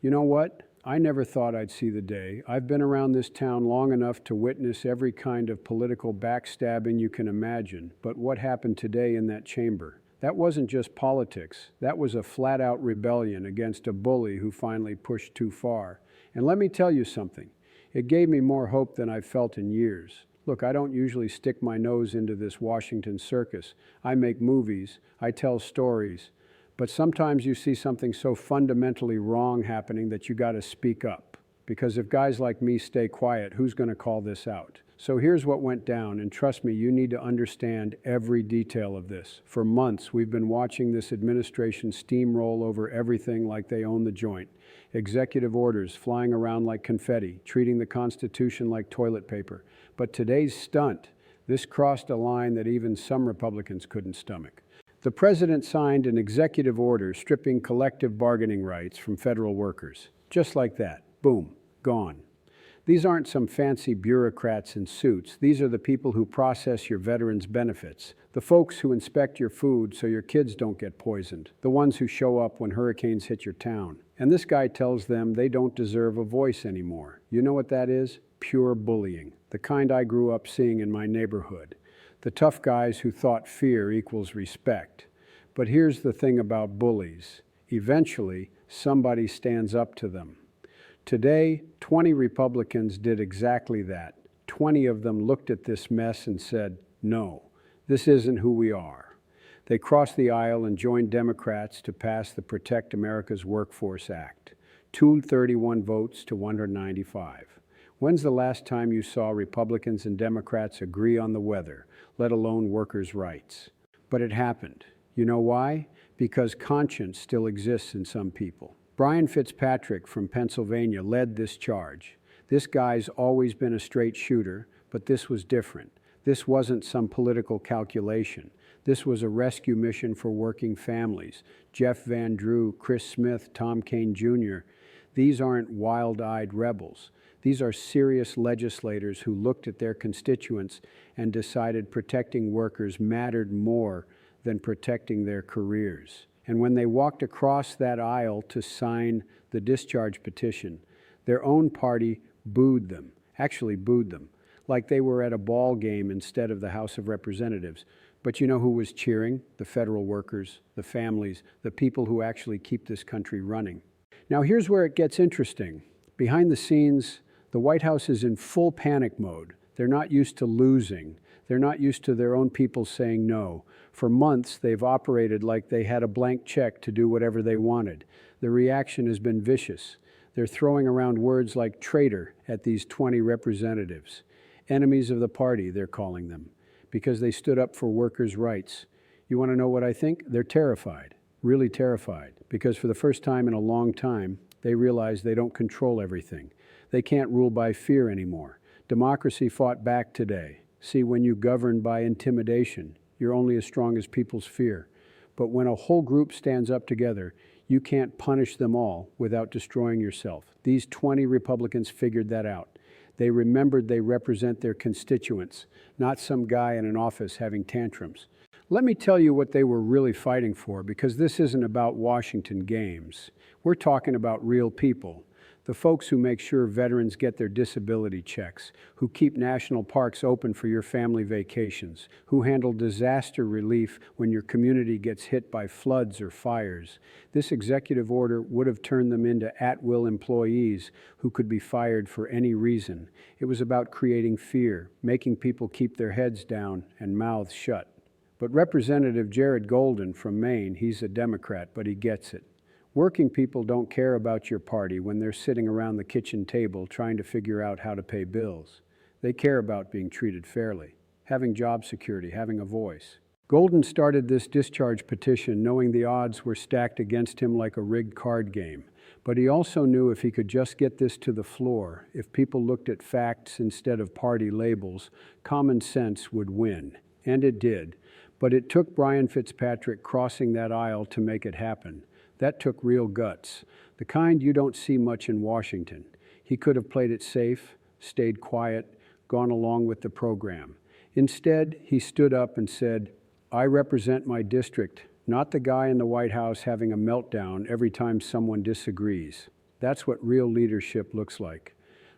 You know what? I never thought I'd see the day. I've been around this town long enough to witness every kind of political backstabbing you can imagine. But what happened today in that chamber? That wasn't just politics. That was a flat-out rebellion against a bully who finally pushed too far. And let me tell you something. It gave me more hope than I've felt in years. Look, I don't usually stick my nose into this Washington circus. I make movies. I tell stories. But sometimes you see something so fundamentally wrong happening that you got to speak up. Because if guys like me stay quiet, who's going to call this out? So here's what went down, and trust me, you need to understand every detail of this. For months, we've been watching this administration steamroll over everything like they own the joint. Executive orders flying around like confetti, treating the Constitution like toilet paper. But today's stunt, this crossed a line that even some Republicans couldn't stomach. The president signed an executive order stripping collective bargaining rights from federal workers. Just like that. Boom. Gone. These aren't some fancy bureaucrats in suits. These are the people who process your veterans' benefits. The folks who inspect your food so your kids don't get poisoned. The ones who show up when hurricanes hit your town. And this guy tells them they don't deserve a voice anymore. You know what that is? Pure bullying. The kind I grew up seeing in my neighborhood. The tough guys who thought fear equals respect. But here's the thing about bullies. Eventually, somebody stands up to them. Today, 20 Republicans did exactly that. 20 of them looked at this mess and said, no, this isn't who we are. They crossed the aisle and joined Democrats to pass the Protect America's Workforce Act. 231 votes to 195. When's the last time you saw Republicans and Democrats agree on the weather, let alone workers' rights? But it happened. You know why? Because conscience still exists in some people. Brian Fitzpatrick from Pennsylvania led this charge. This guy's always been a straight shooter, but this was different. This wasn't some political calculation. This was a rescue mission for working families. Jeff Van Drew, Chris Smith, Tom Kane Jr. These aren't wild-eyed rebels. These are serious legislators who looked at their constituents and decided protecting workers mattered more than protecting their careers. And when they walked across that aisle to sign the discharge petition, their own party booed them, actually booed them, like they were at a ball game instead of the House of Representatives. But you know who was cheering? The federal workers, the families, the people who actually keep this country running. Now here's where it gets interesting. Behind the scenes, the White House is in full panic mode. They're not used to losing. They're not used to their own people saying no. For months, they've operated like they had a blank check to do whatever they wanted. The reaction has been vicious. They're throwing around words like traitor at these 20 representatives. Enemies of the party, they're calling them, because they stood up for workers' rights. You want to know what I think? They're terrified, really terrified, because for the first time in a long time, they realize they don't control everything. They can't rule by fear anymore. Democracy fought back today. See, when you govern by intimidation, you're only as strong as people's fear. But when a whole group stands up together, you can't punish them all without destroying yourself. These 20 Republicans figured that out. They remembered they represent their constituents, not some guy in an office having tantrums. Let me tell you what they were really fighting for, because this isn't about Washington games. We're talking about real people. The folks who make sure veterans get their disability checks, who keep national parks open for your family vacations, who handle disaster relief when your community gets hit by floods or fires. This executive order would have turned them into at-will employees who could be fired for any reason. It was about creating fear, making people keep their heads down and mouths shut. But Representative Jared Golden from Maine, he's a Democrat, but he gets it. Working people don't care about your party when they're sitting around the kitchen table trying to figure out how to pay bills. They care about being treated fairly, having job security, having a voice. Golden started this discharge petition knowing the odds were stacked against him like a rigged card game. But he also knew if he could just get this to the floor, if people looked at facts instead of party labels, common sense would win. And it did. But it took Brian Fitzpatrick crossing that aisle to make it happen. That took real guts, the kind you don't see much in Washington. He could have played it safe, stayed quiet, gone along with the program. Instead, he stood up and said, I represent my district, not the guy in the White House having a meltdown every time someone disagrees. That's what real leadership looks like.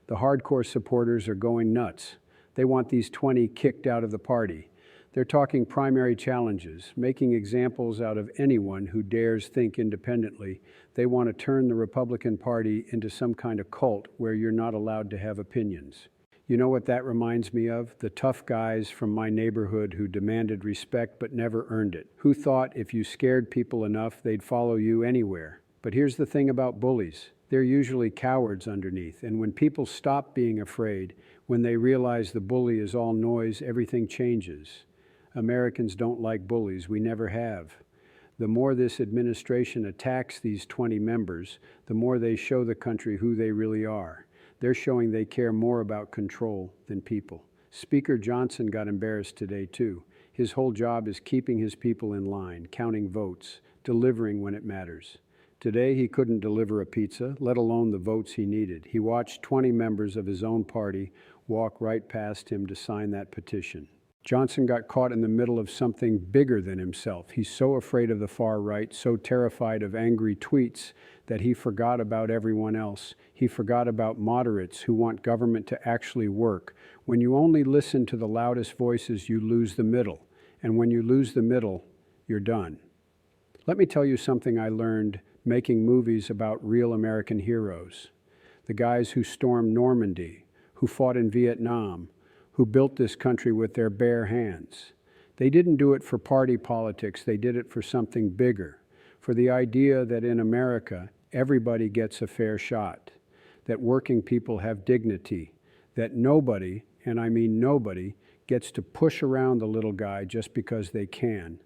The hardcore supporters are going nuts. They want these 20 kicked out of the party. They're talking primary challenges, making examples out of anyone who dares think independently. They want to turn the Republican Party into some kind of cult where you're not allowed to have opinions. You know what that reminds me of? The tough guys from my neighborhood who demanded respect but never earned it, who thought if you scared people enough, they'd follow you anywhere. But here's the thing about bullies. They're usually cowards underneath, and when people stop being afraid, when they realize the bully is all noise, everything changes. Americans don't like bullies. We never have. The more this administration attacks these 20 members, the more they show the country who they really are. They're showing they care more about control than people. Speaker Johnson got embarrassed today, too. His whole job is keeping his people in line, counting votes, delivering when it matters. Today, he couldn't deliver a pizza, let alone the votes he needed. He watched 20 members of his own party walk right past him to sign that petition. Johnson got caught in the middle of something bigger than himself. He's so afraid of the far right, so terrified of angry tweets, that he forgot about everyone else. He forgot about moderates who want government to actually work. When you only listen to the loudest voices, you lose the middle. And when you lose the middle, you're done. Let me tell you something I learned making movies about real American heroes. The guys who stormed Normandy, who fought in Vietnam, who built this country with their bare hands. They didn't do it for party politics, they did it for something bigger, for the idea that in America, everybody gets a fair shot, that working people have dignity, that nobody, and I mean nobody, gets to push around the little guy just because they can.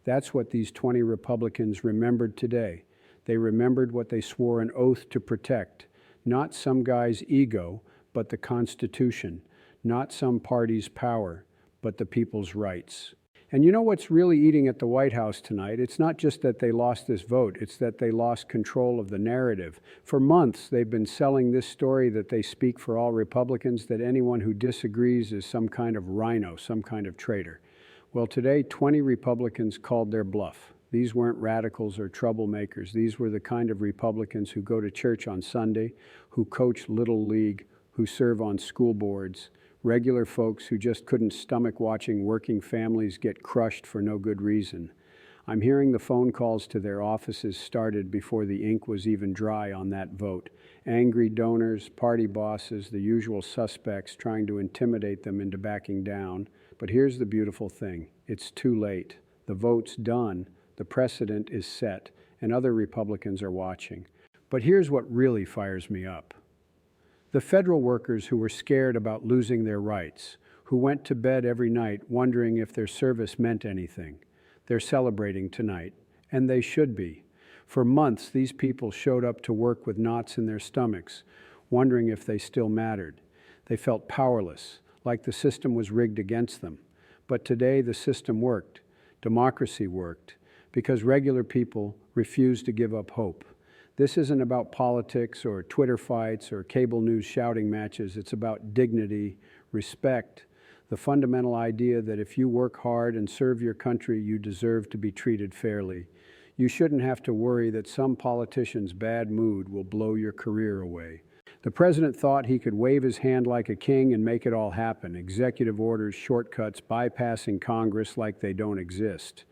That's what these 20 Republicans remembered today. They remembered what they swore an oath to protect, not some guy's ego, but the Constitution, not some party's power, but the people's rights. And you know what's really eating at the White House tonight? It's not just that they lost this vote, it's that they lost control of the narrative. For months, they've been selling this story that they speak for all Republicans, that anyone who disagrees is some kind of rhino, some kind of traitor. Well, today, 20 Republicans called their bluff. These weren't radicals or troublemakers. These were the kind of Republicans who go to church on Sunday, who coach Little League, who serve on school boards, regular folks who just couldn't stomach watching working families get crushed for no good reason. I'm hearing the phone calls to their offices started before the ink was even dry on that vote. Angry donors, party bosses, the usual suspects trying to intimidate them into backing down. But here's the beautiful thing. It's too late. The vote's done. The precedent is set, and other Republicans are watching. But here's what really fires me up. The federal workers who were scared about losing their rights, who went to bed every night wondering if their service meant anything, they're celebrating tonight, and they should be. For months, these people showed up to work with knots in their stomachs, wondering if they still mattered. They felt powerless, like the system was rigged against them. But today, the system worked. Democracy worked, because regular people refused to give up hope. This isn't about politics or Twitter fights or cable news shouting matches. It's about dignity, respect, the fundamental idea that if you work hard and serve your country, you deserve to be treated fairly. You shouldn't have to worry that some politician's bad mood will blow your career away. The president thought he could wave his hand like a king and make it all happen. Executive orders, shortcuts, bypassing Congress like they don't exist.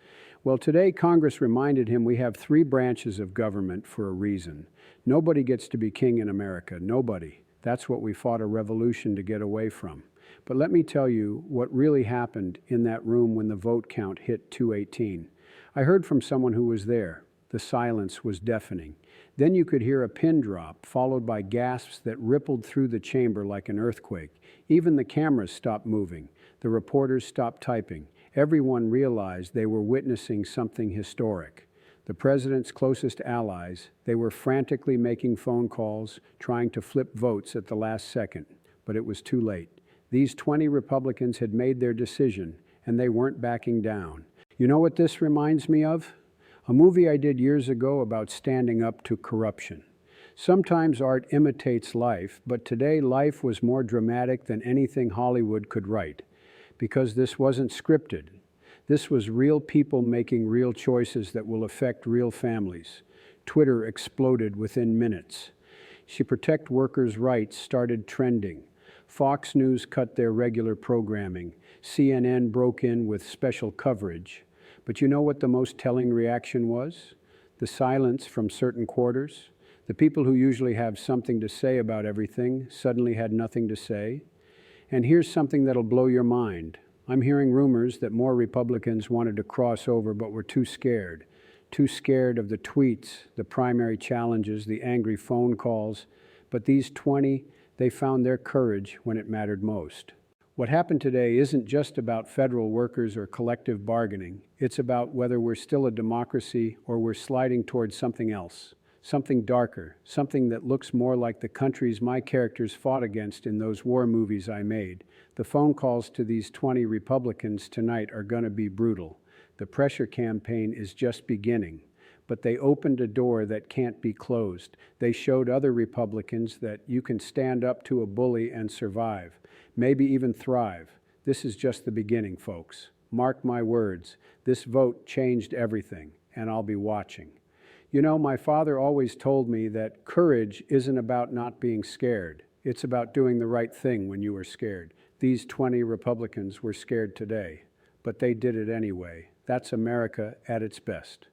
Well, today Congress reminded him we have 3 branches of government for a reason. Nobody gets to be king in America, nobody. That's what we fought a revolution to get away from. But let me tell you what really happened in that room when the vote count hit 218. I heard from someone who was there. The silence was deafening. Then you could hear a pin drop, followed by gasps that rippled through the chamber like an earthquake. Even the cameras stopped moving. The reporters stopped typing. Everyone realized they were witnessing something historic. The president's closest allies, they were frantically making phone calls, trying to flip votes at the last second. But it was too late. These 20 Republicans had made their decision, and they weren't backing down. You know what this reminds me of? A movie I did years ago about standing up to corruption. Sometimes art imitates life, but today life was more dramatic than anything Hollywood could write. Because this wasn't scripted. This was real people making real choices that will affect real families. Twitter exploded within minutes. She protect workers' rights started trending. Fox News cut their regular programming. CNN broke in with special coverage. But you know what the most telling reaction was? The silence from certain quarters. The people who usually have something to say about everything suddenly had nothing to say. And here's something that'll blow your mind. I'm hearing rumors that more Republicans wanted to cross over but were too scared. Too scared of the tweets, the primary challenges, the angry phone calls. But these 20, they found their courage when it mattered most. What happened today isn't just about federal workers or collective bargaining. It's about whether we're still a democracy or we're sliding towards something else, something darker, something that looks more like the countries my characters fought against in those war movies I made. The phone calls to these 20 Republicans tonight are going to be brutal. The pressure campaign is just beginning. But they opened a door that can't be closed. They showed other Republicans that you can stand up to a bully and survive, maybe even thrive. This is just the beginning, folks. Mark my words, this vote changed everything, and I'll be watching. You know, my father always told me that courage isn't about not being scared. It's about doing the right thing when you are scared. These 20 Republicans were scared today, but they did it anyway. That's America at its best.